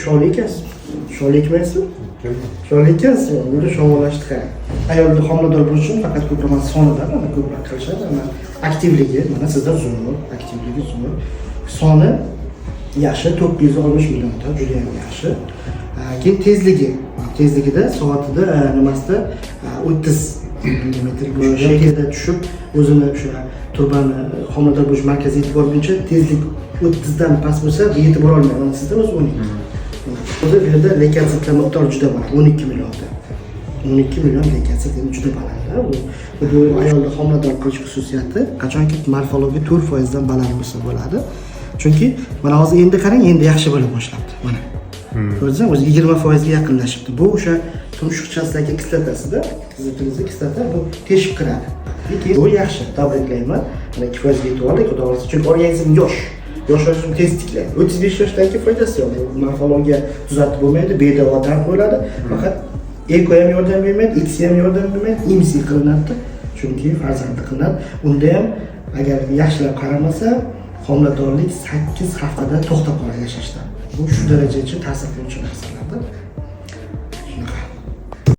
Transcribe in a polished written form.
Sholi ekansiz. Sholi ekmaysizmi? Sholi ekansiz. Buni shovolashdi qarang. Ayolni homilador bo'lish uchun faqat ko'proq sonidan, mana ko'proq qilishadi. Mana aktivligi, mana sizda zo'r, aktivligi zo'r. Soni yaxshi, 960 millionta, juda ham yaxshi. Keyin tezligida soatida nimasida 30 millimetr shaklda tushib, o'zini o'sha turbani homilador bo'lish markaziga yetib borguncha tezlik 30 dan past bo'lsa, yetib bora olmaydi. Sizda o'zi 12. Hozir bu yerda leykotsit miqdori juda baland, 12 millionta. 12 million leykotsit juda baland. Bu ayolni homilador qilish xususiyati qachonki morfologiya 4% dan baland bo'lsa bo'ladi. Chunki mana hozir endi qarang, endi yaxshi bo'la boshlabdi. Mana. Ko'rdingizmi? O'zi 20% ga yaqinlashibdi. Bu o'sha tumshuqchasidagi kislotasida, qiziqchilik kislota bu teshib kiradi. Lekin bu yaxshi, tabletlayman. Mana 2% ga yetib oldik, xudo xohlasa. Chunki organizm yosh. Yoshlarni tez tiklaydi. 35 yoshdan keyin foydasi yo'q. Morfologiya tuzatib bo'lmaydi, bedavo dam qo'yiladi. Faqat eko ham yordam bermaydi, X ham yordam bermaydi, IMSI qilinadi. Chunki farzandli qilinadi. Unda ham agar yaxshilab qaramasa, homiladorlik 8 haftada to'xtab qoladi yashashdan. Bu shu darajacha ta'sir qiluvchi narsalardir. Shunaqa.